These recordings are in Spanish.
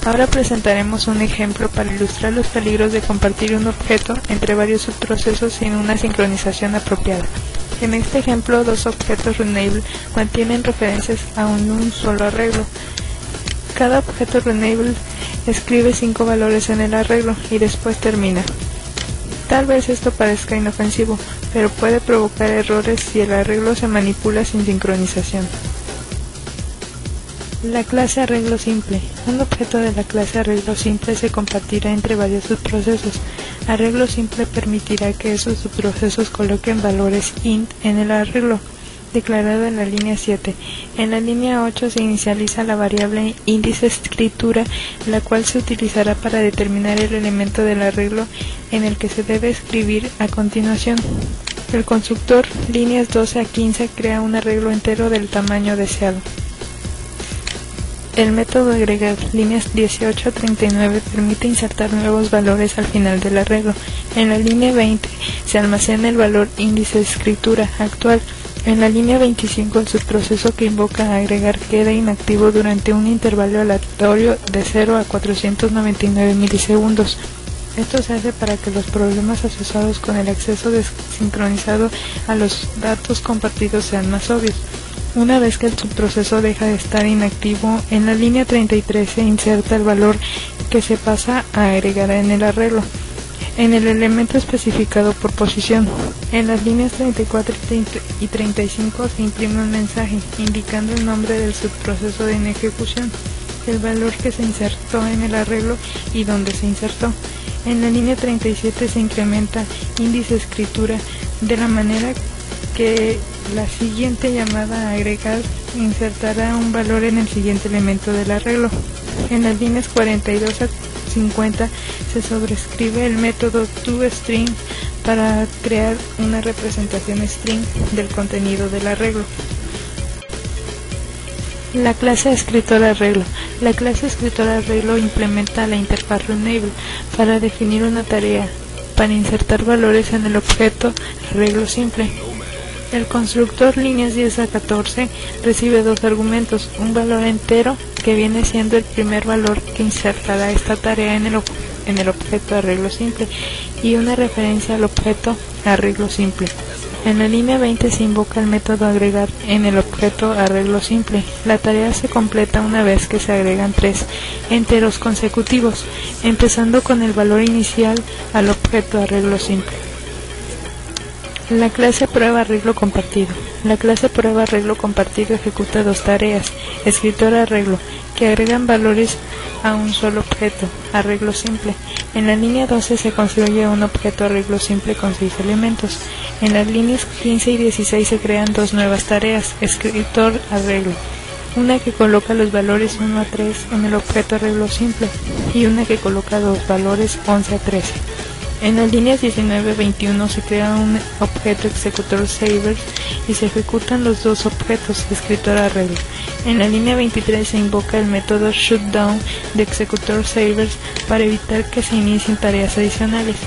Ahora presentaremos un ejemplo para ilustrar los peligros de compartir un objeto entre varios subprocesos sin una sincronización apropiada. En este ejemplo, dos objetos Runnable mantienen referencias a un solo arreglo. Cada objeto Runnable escribe 5 valores en el arreglo y después termina. Tal vez esto parezca inofensivo, pero puede provocar errores si el arreglo se manipula sin sincronización. La clase arreglo simple. Un objeto de la clase arreglo simple se compartirá entre varios subprocesos. Arreglo simple permitirá que esos subprocesos coloquen valores int en el arreglo, declarado en la línea 7. En la línea 8 se inicializa la variable índice escritura, la cual se utilizará para determinar el elemento del arreglo en el que se debe escribir a continuación. El constructor líneas 12 a 15 crea un arreglo entero del tamaño deseado. El método agregar líneas 18 a 39 permite insertar nuevos valores al final del arreglo. En la línea 20 se almacena el valor índice de escritura actual. En la línea 25 el subproceso que invoca agregar queda inactivo durante un intervalo aleatorio de 0 a 499 milisegundos. Esto se hace para que los problemas asociados con el acceso desincronizado a los datos compartidos sean más obvios. Una vez que el subproceso deja de estar inactivo, en la línea 33 se inserta el valor que se pasa a agregar en el arreglo, en el elemento especificado por posición. En las líneas 34 y 35 se imprime un mensaje indicando el nombre del subproceso en ejecución, el valor que se insertó en el arreglo y dónde se insertó. En la línea 37 se incrementa índice de escritura de la manera que la siguiente llamada a agregar insertará un valor en el siguiente elemento del arreglo. En las líneas 42 a 50 se sobrescribe el método toString para crear una representación string del contenido del arreglo. La clase escritor arreglo. La clase escritor arreglo implementa la interfaz Runnable para definir una tarea para insertar valores en el objeto arreglo simple. El constructor líneas 10 a 14 recibe dos argumentos, un valor entero que viene siendo el primer valor que insertará esta tarea en el objeto arreglo simple y una referencia al objeto arreglo simple. En la línea 20 se invoca el método agregar en el objeto arreglo simple. La tarea se completa una vez que se agregan 3 enteros consecutivos, empezando con el valor inicial al objeto arreglo simple. La clase prueba arreglo compartido. La clase prueba arreglo compartido ejecuta dos tareas, escritor arreglo, que agregan valores a un solo objeto, arreglo simple. En la línea 12 se construye un objeto arreglo simple con 6 elementos. En las líneas 15 y 16 se crean dos nuevas tareas, escritor arreglo, una que coloca los valores 1 a 3 en el objeto arreglo simple y una que coloca los valores 11 a 13. En las líneas 19 y 21 se crea un objeto executor savers y se ejecutan los dos objetos escritor arreglo. En la línea 23 se invoca el método shutdown de executor savers para evitar que se inicien tareas adicionales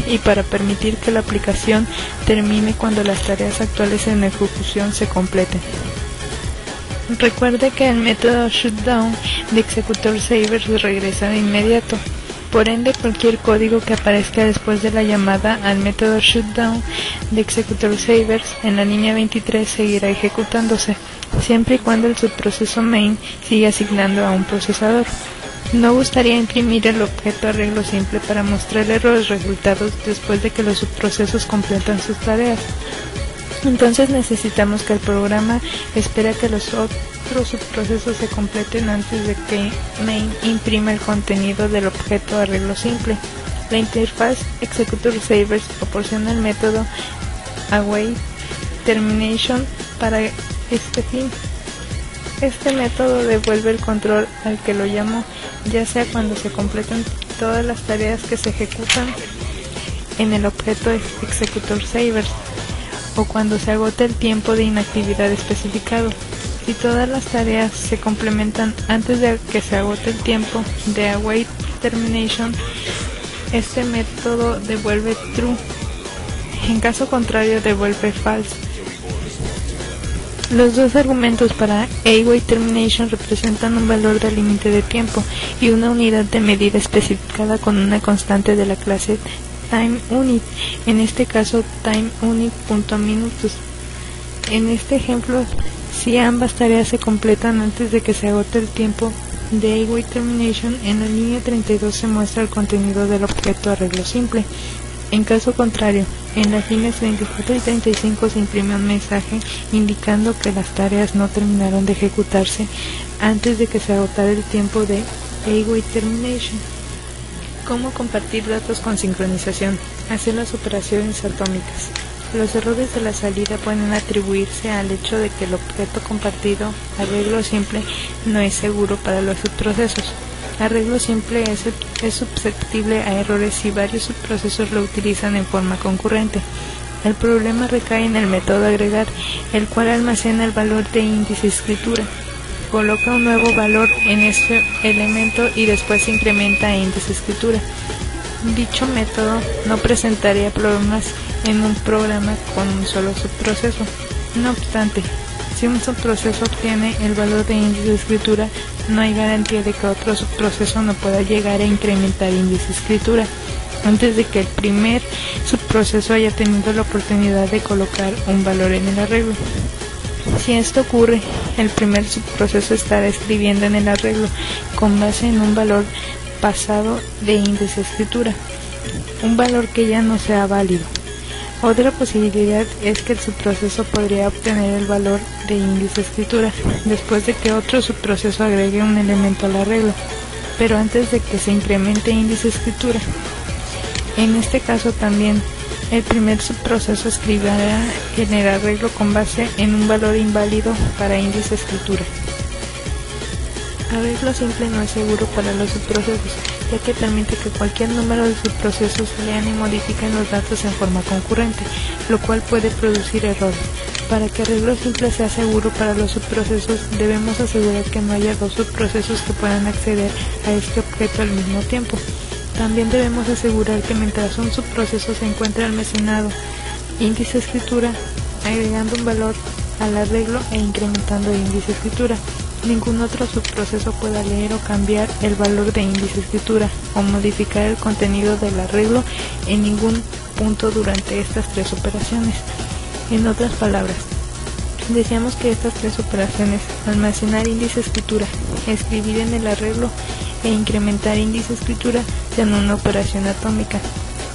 y para permitir que la aplicación termine cuando las tareas actuales en ejecución se completen. Recuerde que el método shutdown de executor savers regresa de inmediato. Por ende, cualquier código que aparezca después de la llamada al método shutdown de executor savers en la línea 23 seguirá ejecutándose, siempre y cuando el subproceso main siga asignando a un procesador. No gustaría imprimir el objeto arreglo simple para mostrarle los resultados después de que los subprocesos completan sus tareas. Entonces necesitamos que el programa espere que los otros subprocesos se completen antes de que main imprima el contenido del objeto arreglo simple. La interfaz executor savers proporciona el método await termination para este fin. Este método devuelve el control al que lo llamó, ya sea cuando se completan todas las tareas que se ejecutan en el objeto executor savers o cuando se agote el tiempo de inactividad especificado. Si todas las tareas se complementan antes de que se agote el tiempo de await termination, este método devuelve true. En caso contrario, devuelve false. Los dos argumentos para await termination representan un valor de límite de tiempo y una unidad de medida especificada con una constante de la clase timeUnit, en este caso timeUnit.minutos. En este ejemplo, si ambas tareas se completan antes de que se agote el tiempo de await termination, en la línea 32 se muestra el contenido del objeto arreglo simple. En caso contrario, en las líneas 34 y 35 se imprime un mensaje indicando que las tareas no terminaron de ejecutarse antes de que se agotara el tiempo de await termination. ¿Cómo compartir datos con sincronización? Hacer las operaciones atómicas. Los errores de la salida pueden atribuirse al hecho de que el objeto compartido, arreglo simple, no es seguro para los subprocesos. Arreglo simple es susceptible a errores si varios subprocesos lo utilizan en forma concurrente. El problema recae en el método agregar, el cual almacena el valor de índice escritura. Coloca un nuevo valor en este elemento y después incrementa índice escritura. Dicho método no presentaría problemas en un programa con un solo subproceso. No obstante, si un subproceso obtiene el valor de índice de escritura, no hay garantía de que otro subproceso no pueda llegar a incrementar índice de escritura antes de que el primer subproceso haya tenido la oportunidad de colocar un valor en el arreglo. Si esto ocurre, el primer subproceso estará escribiendo en el arreglo con base en un valor pasado de índice de escritura, un valor que ya no sea válido. Otra posibilidad es que el subproceso podría obtener el valor de índice de escritura después de que otro subproceso agregue un elemento al arreglo, pero antes de que se incremente índice de escritura. En este caso también, el primer subproceso escribirá en el arreglo con base en un valor inválido para índice de escritura. Arreglo simple no es seguro para los subprocesos, ya que permite que cualquier número de subprocesos lean y modifiquen los datos en forma concurrente, lo cual puede producir errores. Para que arreglo simple sea seguro para los subprocesos, debemos asegurar que no haya dos subprocesos que puedan acceder a este objeto al mismo tiempo. También debemos asegurar que mientras un subproceso se encuentre almacenado índice de escritura, agregando un valor al arreglo e incrementando el índice de escritura, ningún otro subproceso pueda leer o cambiar el valor de índice de escritura o modificar el contenido del arreglo en ningún punto durante estas tres operaciones. En otras palabras, deseamos que estas tres operaciones, almacenar índice de escritura, escribir en el arreglo e incrementar índice de escritura, sean una operación atómica,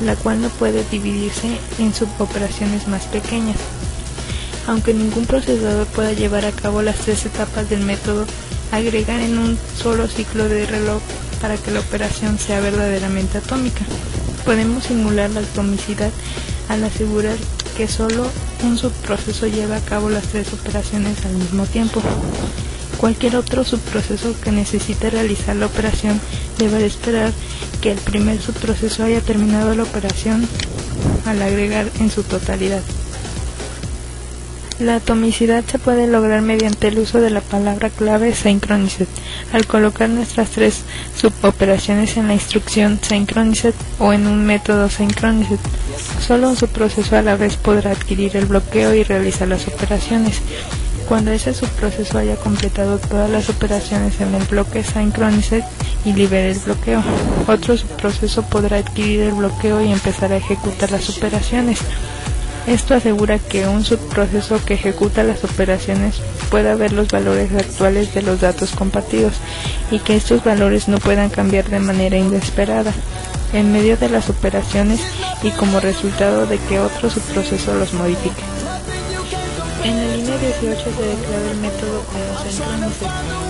la cual no puede dividirse en suboperaciones más pequeñas. Aunque ningún procesador pueda llevar a cabo las tres etapas del método, agregar en un solo ciclo de reloj para que la operación sea verdaderamente atómica. Podemos simular la atomicidad al asegurar que solo un subproceso lleva a cabo las tres operaciones al mismo tiempo. Cualquier otro subproceso que necesite realizar la operación deberá esperar que el primer subproceso haya terminado la operación al agregar en su totalidad. La atomicidad se puede lograr mediante el uso de la palabra clave synchronized, al colocar nuestras tres suboperaciones en la instrucción synchronized o en un método synchronized. Solo un subproceso a la vez podrá adquirir el bloqueo y realizar las operaciones. Cuando ese subproceso haya completado todas las operaciones en el bloque synchronized y libere el bloqueo, otro subproceso podrá adquirir el bloqueo y empezar a ejecutar las operaciones. Esto asegura que un subproceso que ejecuta las operaciones pueda ver los valores actuales de los datos compartidos y que estos valores no puedan cambiar de manera inesperada en medio de las operaciones y como resultado de que otro subproceso los modifique. En la línea 18 se declara el método como synchronized,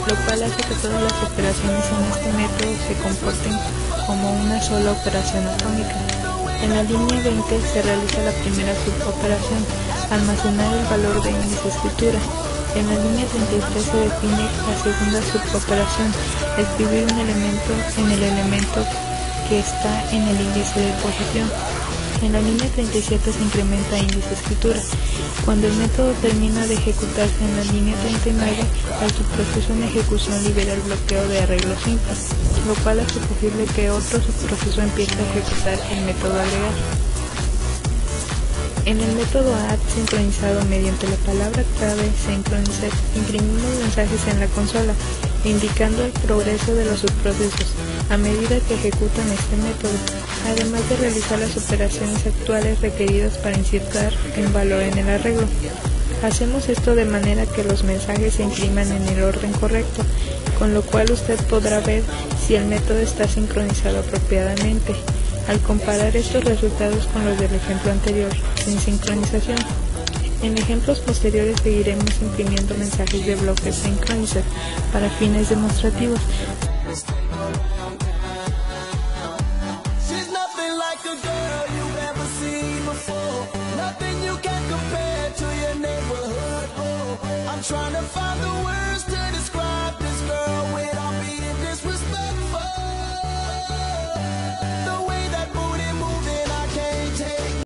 lo cual hace que todas las operaciones en este método se comporten como una sola operación atómica. En la línea 20 se realiza la primera suboperación, almacenar el valor de índice de escritura. En la línea 33 se define la segunda suboperación, escribir un elemento en el elemento que está en el índice de posición. En la línea 37 se incrementa índice de escritura. Cuando el método termina de ejecutarse en la línea 39, el subproceso en ejecución libera el bloqueo de arreglo simple, lo cual hace posible que otro subproceso empiece a ejecutar el método agregar. En el método add sincronizado mediante la palabra clave sincronizer, imprimimos mensajes en la consola, indicando el progreso de los subprocesos a medida que ejecutan este método, además de realizar las operaciones actuales requeridas para insertar un valor en el arreglo. Hacemos esto de manera que los mensajes se impriman en el orden correcto, con lo cual usted podrá ver si el método está sincronizado apropiadamente, al comparar estos resultados con los del ejemplo anterior, sin sincronización. En ejemplos posteriores seguiremos imprimiendo mensajes de bloques sincronizer para fines demostrativos. Trying to find the words to describe